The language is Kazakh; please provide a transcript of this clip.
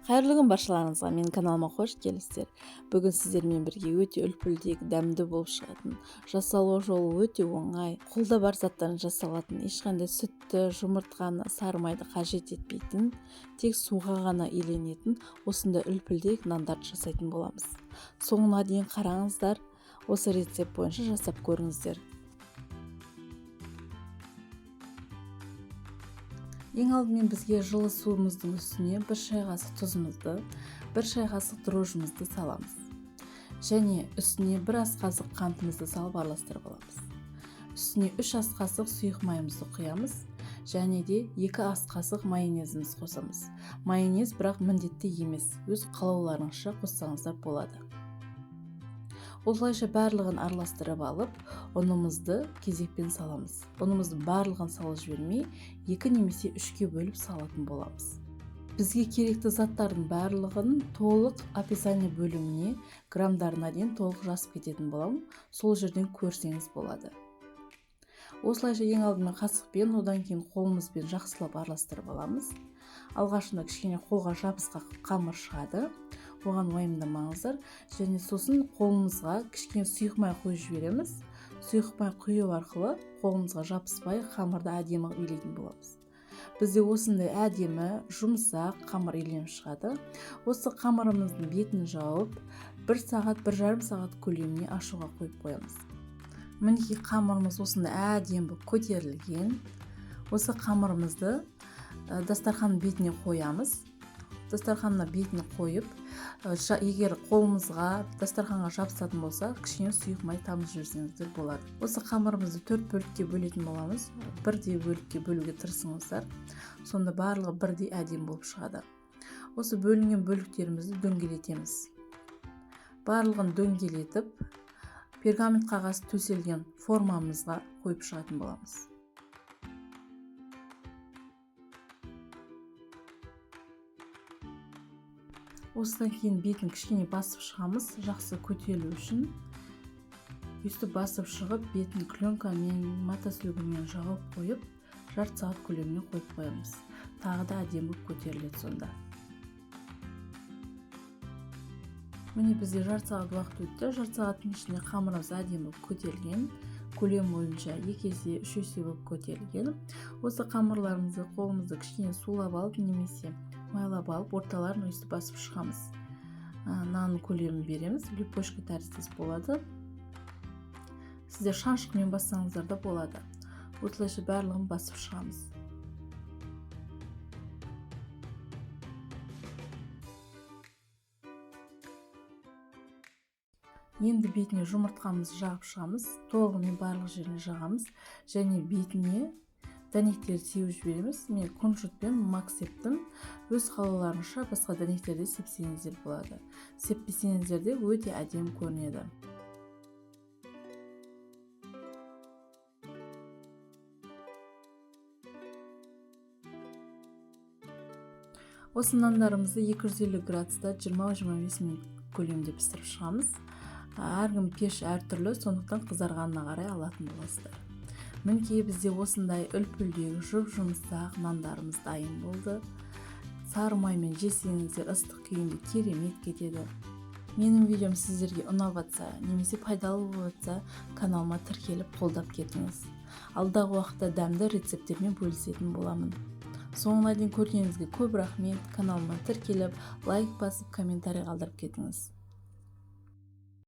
Қайырлы күн баршаларыңызға, менің каналыма қош келіпсіздер. Бүгін сіздермен бірге өте үлпілдек, дәмді болып шығатын, жасалу жолы өте оңай, қолда бар заттан жасалатын, ешқандай сүтті, жұмыртқаны, сары майды қажет етпейтін, тек суға ғана иленетін осындай үлпілдек нандарды жасайтын боламыз. Соңына дейін қараңыздар, осы рецепт бойынша жасап көріңіздер. Ең алдымен бізге жылы суымыздың үстіне 1 шай қасық тұзымызды, 1 шай қасық дрожжымызды саламыз. Және үстіне 1 ас қасық қантымызды салып араластырып аламыз. Үстіне 3 ас қасық сұйық майымызды құямыз. Және де 2 ас қасық майонезіміз қосамыз. Майонез бірақ міндетті емес, өз қалауларыңызша қоссаңыздар болады. Осылайша барлығын араластырып алып, ұнымызды кезекпен саламыз. Ұнымызды барлығын салып жібермей, 2 немесе 3-ке бөліп салатын боламыз. Бізге керекті заттардың барлығын толық описание бөліміне грамдарына дейін толық жазып кететін боламын. Сол жерден көрсеңіз болады. Осылайша ең алдымен қасықпен, одан кейін қолымызбен жақсылап араластырып аламыз. Алғашында кішкене қолға жабысқақ қамыр шығады. Оған уайымдамаңыздар. Және сосын қолымызға кішкене сұйық май құйып жібереміз. Сұйық май құю арқылы қолымызға жабыспай қамырды әдемі илейтін боламыз. Бізде осындай әдемі, жұмсақ қамыр иленіп шығады. Осы қамырымыздың бетін жауып, 1 сағат, 1,5 сағат көлеміне ашуға қойып қоямыз. Мінекей қамырымыз осындай әдемі көтерілген. Осы қамырымызды дастархан бетіне қоямыз. Дастарханына бетіне қойып, егер қолымызға дастарханға жабысатын болса, кішкене сұйық май тамыз жіберсеңіздер болады. Осы қамырымызды 4 бөлікке бөлетін боламыз. Бірдей бөлікке бөлуге тырысыңыздар. Сонда барлығы бірдей әдемі болып шығады. Осы бөлінген бөліктерімізді дөңгелетеміз. Барлығын дөңгелетіп, пергамент қағаз төселген формамызға қойып шығатын боламыз. Осыдан кейін бетін кішкене басып шығамыз, жақсы көтерілу үшін. Үсті басып шығып, бетін пленкамен, мотослюгімен жауып қойып, жарты сағат көлеміне қойып қоямыз. Тағы да әдемі көтеріледі сонда. Міне бізде жарты сағат уақыт өтті. Жарты сағаттың ішінде қамырымыз әдемі көтерілген. Көлем бойынша 2 есе, 3 есе болып көтерілген. Осы қамырларымызды қолымызды кішкене сулап алып, немесе майлап алып, орталарын өсті басып шығамыз. Нан көлемін береміз. Лепешка тәріздес болады. Сіздер шаншқымен бассаңыздар да болады. Осылайша барлығын басып шығамыз. Енді бетіне жұмыртқамызды жағып шығамыз. Толығымен барлық жеріне жағамыз. Және бетіне дәнектерді сеуіп жібереміз. Мен кунжут пен мак септім. Өз қалауларыңызша басқа дәнектерді сепсеңіздер болады. Сеппесеңіздер де өте әдемі көрінеді. Осы нандарымызды 250 градуста 20-25 минут көлемде пісіріп шығамыз. Әркім пеш әртүрлі, сондықтан қызарғанына қарай алатын боласыздар. Мінекей бізде осындай үлпілдегі жұп-жұмсақ нандарымыз дайын болды. Сары маймен жесеңіздер ыстық күйінде керемет кетеді. Менің видеом сіздерге ұнап жатса, немесе пайдалы болып жатса, каналыма тіркеліп қолдап кетіңіз. Алдағы уақытта дәмді рецепттермен бөлісетін боламын. Соңына дейін көргеніңізге көп рахмет. Каналыма тіркеліп, лайк басып, комментарий қалдырып кетіңіз.